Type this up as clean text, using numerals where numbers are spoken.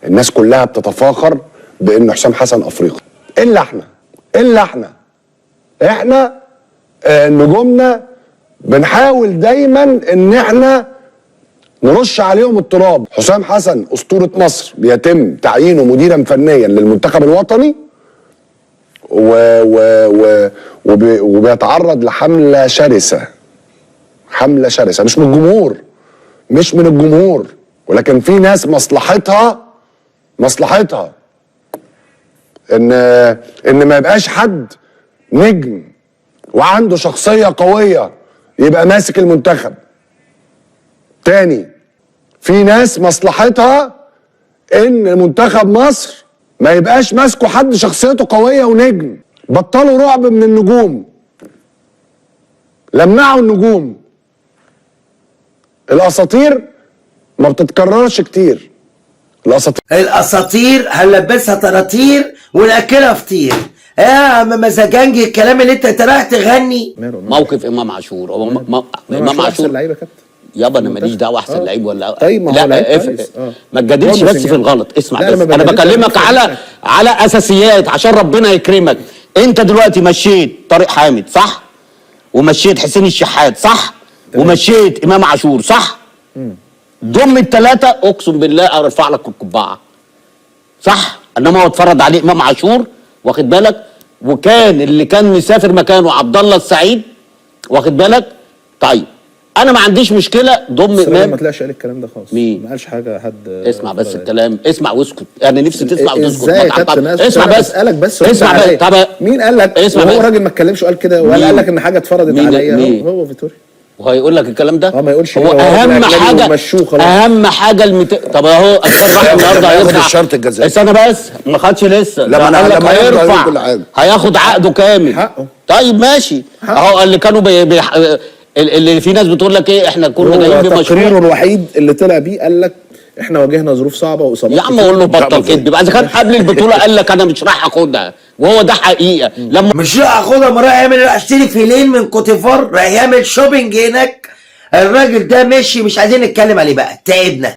الناس كلها بتتفاخر بان حسام حسن افريقي الا احنا نجومنا بنحاول دايما ان احنا نرش عليهم التراب. حسام حسن اسطورة مصر بيتم تعيينه مديرا فنيا للمنتخب الوطني وبيتعرض لحملة شرسة، مش من الجمهور، ولكن في ناس مصلحتها ان ما يبقاش حد نجم وعنده شخصية قوية يبقى ماسك المنتخب. تاني، في ناس مصلحتها ان منتخب مصر ما يبقاش ماسكه حد شخصيته قوية ونجم. بطلوا رعب من النجوم، لمعوا النجوم. الاساطير ما بتتكررش كتير. الاساطير هنلبسها طراطير وناكلها فطير. يا مزاجنجي الكلام اللي انت رايح تغني. موقف امام عاشور، هو امام عاشور لعيبه كابتن يابا، انا ماليش دعوه احسن لعيب ولا طيب ما هو لعيب ما تجادلش بس في الغلط. اسمع بس، انا بكلمك على اساسيات عشان ربنا يكرمك. انت دلوقتي مشيت طارق حامد صح، ومشيت حسين الشحات صح، ومشيت امام عاشور صح. ضم الثلاثه اقسم بالله ارفع لك القبعه صح. انما هو اتفرض عليه امام عاشور، واخد بالك، وكان اللي كان مسافر مكانه عبد الله السعيد، واخد بالك. طيب انا ما عنديش مشكله ضم امام. ما طلعش قال الكلام ده خالص. مين؟ ما قالش حاجه حد. اسمع بس الكلام، اسمع واسكت. انا نفسي تسمع وتسكت. ازاي كابتن؟ اسمع بس، اسالك بس، اسمع بس. طب مين قال لك؟ وهو راجل ما اتكلمش وقال كده، ولا قال لك ان حاجه اتفرضت عليا؟ هو فيتوريا. وهيقول لك الكلام ده؟ ما يقولش. هو اهم حاجه طب اهو راح النهارده هياخد الشرط الجزائي. استنى بس، ما خدش لسه. لما هيرفع هياخد عقده كامل. حقه. طيب ماشي. اهو اللي كانوا اللي في ناس بتقول لك ايه، احنا كنا جايين بمشروع. تقريره الوحيد اللي طلع بيه قال لك احنا واجهنا ظروف صعبه واصابات. يا عم قول له بطل كدب. اذا كان قبل البطوله قال لك انا مش رايح اخدها، وهو ده حقيقه. لما مش رايح اخدها، ما رايح اشتري فيلين من كوتيفار، رايح يعمل شوبينج هناك. الراجل ده ماشي، مش عايزين نتكلم عليه بقى، تعبنا.